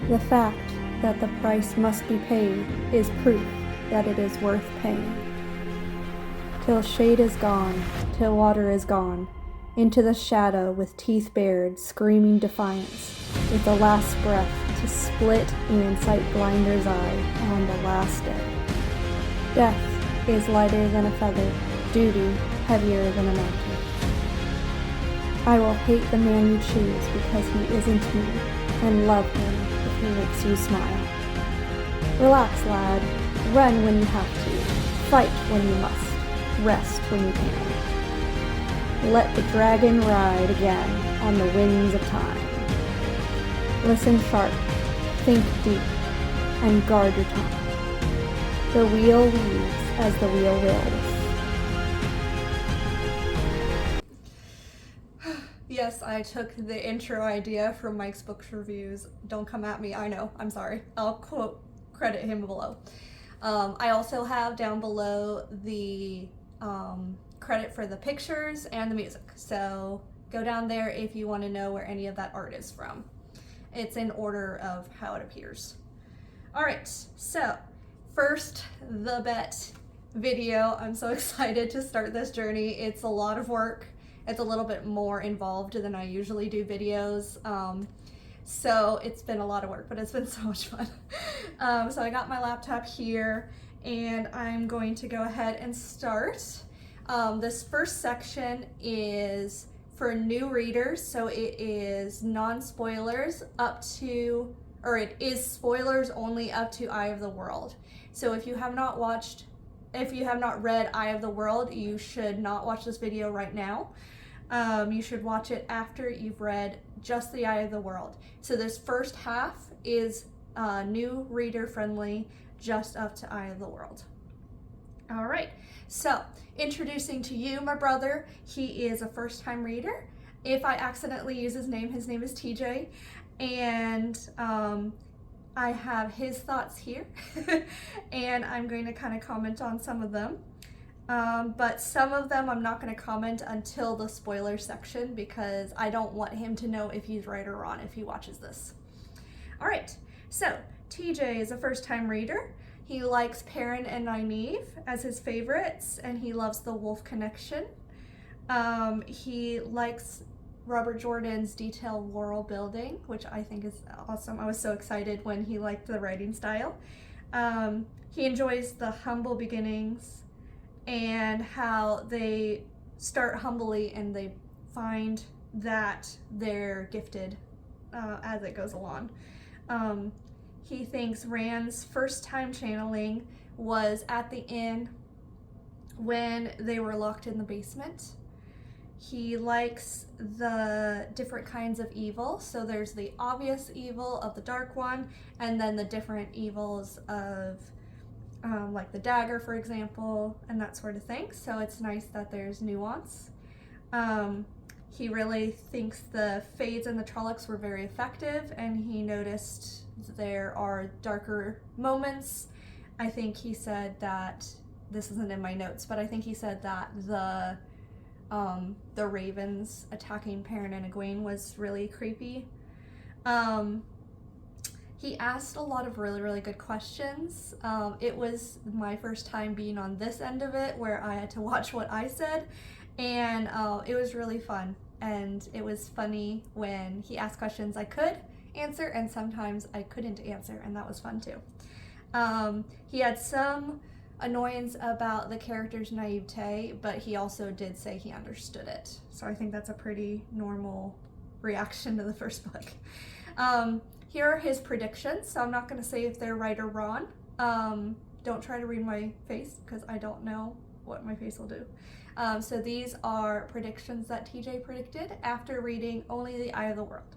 The fact that the price must be paid is proof that it is worth paying. Till shade is gone, till water is gone, into the shadow with teeth bared, screaming defiance, with the last breath to split and incite blinder's eye on the last day. Death is lighter than a feather, duty heavier than a mountain. I will hate the man you choose because he isn't me, and love him if he makes you smile. Relax, lad. Run when you have to. Fight when you must. Rest when you can. Let the dragon ride again on the wings of time. Listen sharp, think deep, and guard your tongue. The wheel weaves as the wheel wills. Yes, I took the intro idea from Mike's Books Reviews. Don't come at me, I know, I'm sorry. I'll credit him below. I also have down below the credit for the pictures and the music. So go down there if you want to know where any of that art is from. It's in order of how it appears. All right, so first, the bet video. I'm so excited to start this journey. It's a lot of work. It's a little bit more involved than I usually do videos. So it's been a lot of work, but it's been so much fun. So I got my laptop here and I'm going to go ahead and start. This first section is for new readers, so it is non-spoilers up to, or it is spoilers only up to Eye of the World. So if you have not read Eye of the World, you should not watch this video right now. You should watch it after you've read just the Eye of the World. So this first half is new reader friendly, just up to Eye of the World. All right, so introducing to you my brother. He is a first-time reader. If I accidentally use his name is TJ, and I have his thoughts here, and I'm going to kind of comment on some of them. But some of them I'm not going to comment until the spoiler section because I don't want him to know if he's right or wrong if he watches this. All right, so TJ is a first-time reader. He likes Perrin and Nynaeve as his favorites, and he loves the wolf connection. He likes Robert Jordan's detailed world building, which I think is awesome. I was so excited when he liked the writing style. He enjoys the humble beginnings and how they start humbly and they find that they're gifted as it goes along. He thinks Rand's first time channeling was at the inn when they were locked in the basement. He likes the different kinds of evil. So there's the obvious evil of the Dark One, and then the different evils of like the dagger, for example, and that sort of thing. So it's nice that there's nuance. He really thinks the Fades and the Trollocs were very effective, and he noticed there are darker moments. I think he said that, this isn't in my notes, but I think he said that the ravens attacking Perrin and Egwene was really creepy. He asked a lot of really good questions. It was my first time being on this end of it where I had to watch what I said, and it was really fun. And it was funny when he asked questions I could answer and sometimes I couldn't answer, and that was fun too. He had some annoyance about the character's naivete, but he also did say he understood it. So I think that's a pretty normal reaction to the first book. Here are his predictions, so I'm not going to say if they're right or wrong. Don't try to read my face because I don't know what my face will do. So these are predictions that TJ predicted after reading only the Eye of the World.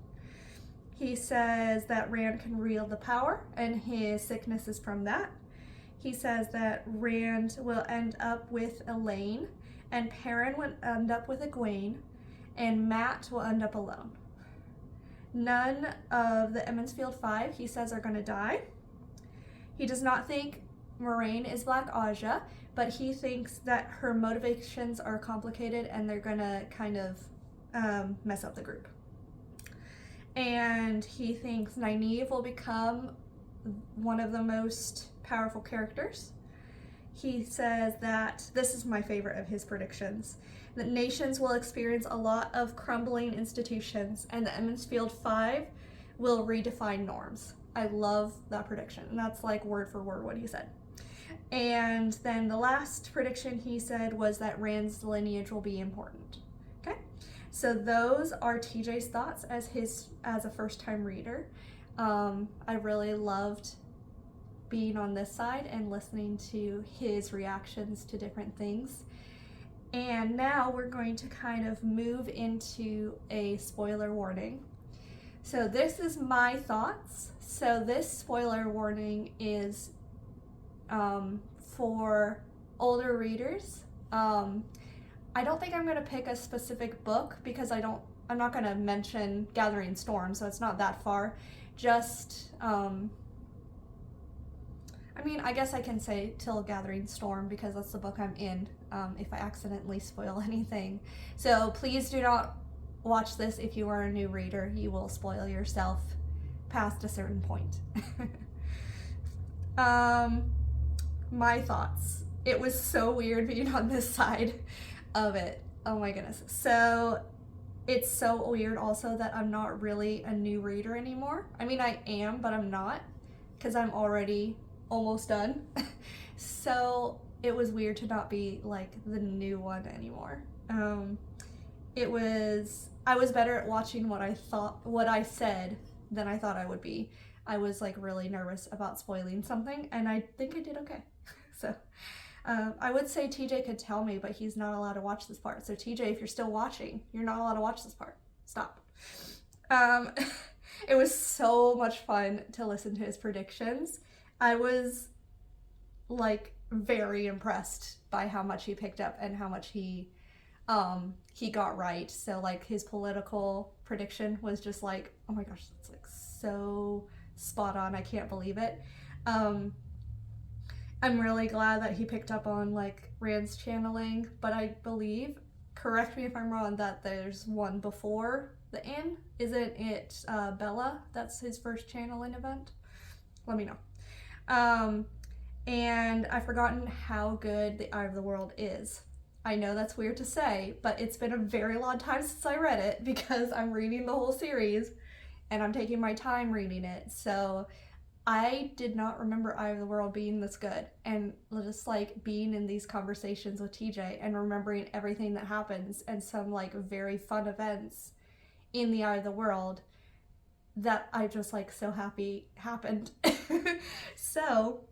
He says that Rand can wield the power and his sickness is from that. He says that Rand will end up with Elaine and Perrin will end up with Egwene and Matt will end up alone. None of the Emmonsfield Five, he says, are going to die. He does not think Moraine is Black Aja, but he thinks that her motivations are complicated and they're going to kind of mess up the group. and he thinks Nynaeve will become one of the most powerful characters. He says that, this is my favorite of his predictions, that nations will experience a lot of crumbling institutions and the Emmonsfield Five will redefine norms. I love that prediction, and that's like word for word what he said. And then the last prediction he said was that Rand's lineage will be important. Okay, so those are TJ's thoughts as a first-time reader. I really loved being on this side and listening to his reactions to different things. And now we're going to kind of move into a spoiler warning. So this is my thoughts. So this spoiler warning is for older readers. I don't think I'm going to pick a specific book because I'm not going to mention Gathering Storm, so it's not that far. Just, I mean, I guess I can say till Gathering Storm because that's the book I'm in, if I accidentally spoil anything. So please do not watch this if you are a new reader. You will spoil yourself past a certain point. My thoughts. It was so weird being on this side of it. Oh my goodness. So it's so weird also that I'm not really a new reader anymore. I mean, I am, but I'm not because I'm already almost done. So it was weird to not be like the new one anymore. I was better at watching what I said than I thought I would be. I was like really nervous about spoiling something, and I think I did okay. So I would say TJ could tell me, but he's not allowed to watch this part. So TJ, if you're still watching, you're not allowed to watch this part. Stop. It was so much fun to listen to his predictions. I was like very impressed by how much he picked up and how much he got right. So like his political prediction was just like, oh my gosh, that's like so spot on. I can't believe it. I'm really glad that he picked up on like Rand's channeling, but I believe, correct me if I'm wrong, that there's one before the Inn. Isn't it Bella? That's his first channeling event. Let me know. And I've forgotten how good The Eye of the World is. I know that's weird to say, but it's been a very long time since I read it because I'm reading the whole series and I'm taking my time reading it. So I did not remember Eye of the World being this good, and just like being in these conversations with TJ and remembering everything that happens and some like very fun events in The Eye of the World that I just like so happy happened. So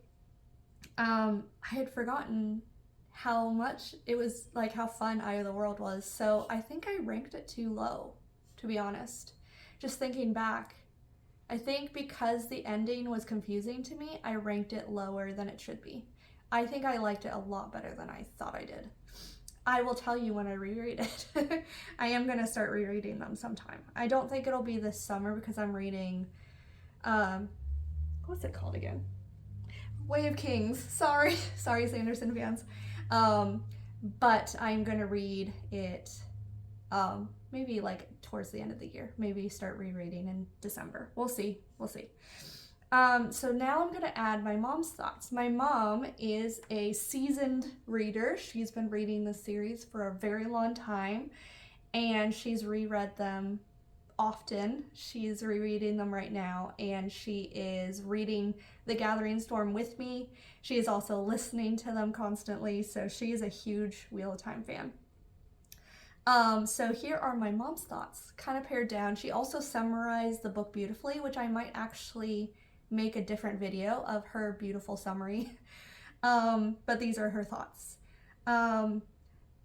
I had forgotten how much it was, like how fun Eye of the World was. So I think I ranked it too low, to be honest. Just thinking back, I think because the ending was confusing to me, I ranked it lower than it should be. I think I liked it a lot better than I thought I did. I will tell you when I reread it. I am going to start rereading them sometime. I don't think it'll be this summer because I'm reading, what's it called again? Way of Kings. Sorry, Sanderson fans. But I'm going to read it maybe like towards the end of the year. Maybe start rereading in December. We'll see. So now I'm going to add my mom's thoughts. My mom is a seasoned reader. She's been reading this series for a very long time, and she's reread them often. She's rereading them right now, and she is reading The Gathering Storm with me. She is also listening to them constantly, so she is a huge Wheel of Time fan. So here are my mom's thoughts, kind of pared down. She also summarized the book beautifully, which I might actually make a different video of her beautiful summary. But these are her thoughts. Eye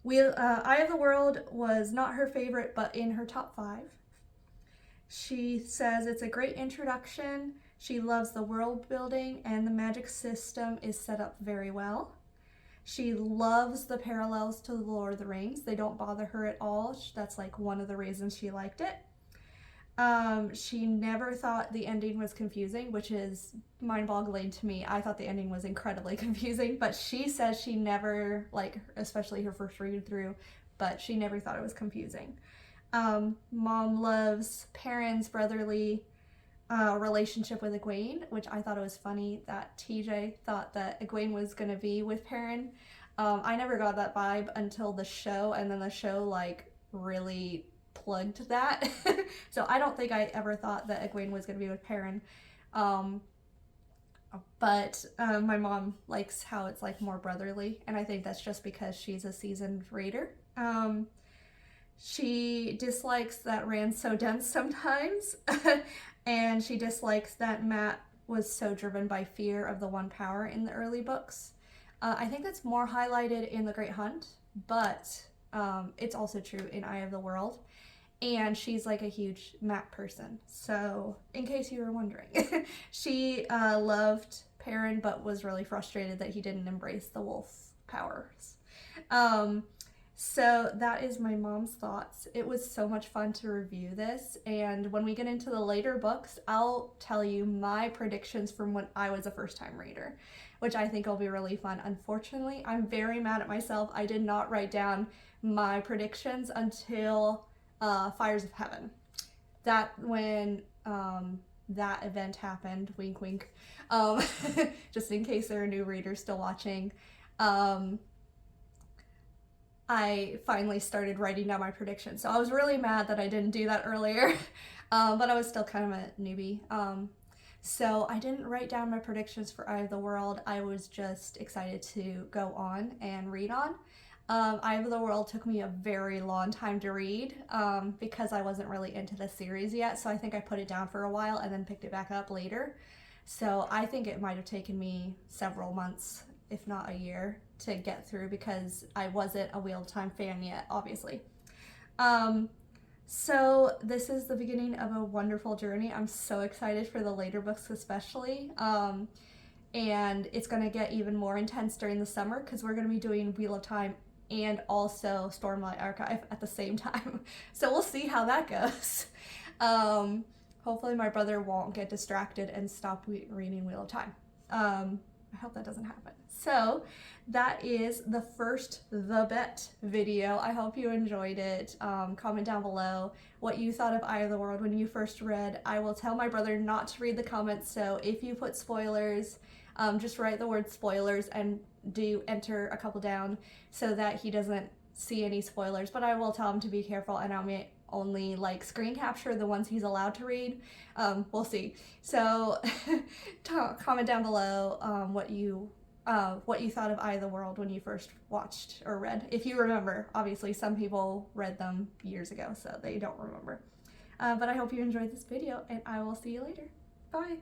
of the World was not her favorite, but in her top 5. She says it's a great introduction. She loves the world building and the magic system is set up very well. She loves the parallels to The Lord of the Rings. They don't bother her at all. That's like one of the reasons she liked it. She never thought the ending was confusing, which is mind-boggling to me. I thought the ending was incredibly confusing, but she says she never, like, especially her first read through, but she never thought it was confusing. Mom loves Perrin's brotherly relationship with Egwene, which I thought it was funny that TJ thought that Egwene was going to be with Perrin. I never got that vibe until the show, and then the show like really plugged that. So I don't think I ever thought that Egwene was going to be with Perrin. Um, but my mom likes how it's like more brotherly, and I think that's just because she's a seasoned reader. She dislikes that Rand's so dense sometimes, and she dislikes that Matt was so driven by fear of the One Power in the early books. I think that's more highlighted in The Great Hunt, but it's also true in Eye of the World. And she's like a huge Matt person. So, in case you were wondering, she loved Perrin, but was really frustrated that he didn't embrace the wolf powers. So that is my mom's thoughts. It was so much fun to review this, and when we get into the later books, I'll tell you my predictions from when I was a first-time reader, which I think will be really fun. Unfortunately, I'm very mad at myself. I did not write down my predictions until Fires of Heaven. That when that event happened, wink wink, just in case there are new readers still watching, I finally started writing down my predictions. So I was really mad that I didn't do that earlier, but I was still kind of a newbie. So I didn't write down my predictions for Eye of the World. I was just excited to go on and read on. Eye of the World took me a very long time to read because I wasn't really into the series yet. So I think I put it down for a while and then picked it back up later. So I think it might have taken me several months, if not a year, to get through because I wasn't a Wheel of Time fan yet, obviously. So this is the beginning of a wonderful journey. I'm so excited for the later books especially. And it's going to get even more intense during the summer because we're going to be doing Wheel of Time and also Stormlight Archive at the same time. So we'll see how that goes. Hopefully my brother won't get distracted and stop reading Wheel of Time. I hope that doesn't happen. So that is the first The Bet video. I hope you enjoyed it. Comment down below what you thought of Eye of the World when you first read. I will tell my brother not to read the comments, so if you put spoilers, just write the word spoilers and do enter a couple down so that he doesn't see any spoilers. But I will tell him to be careful, and I may only like screen capture the ones he's allowed to read. We'll see. So comment down below what you thought of Eye of the World when you first watched or read, if you remember. Obviously some people read them years ago, so they don't remember. But I hope you enjoyed this video, and I will see you later. Bye.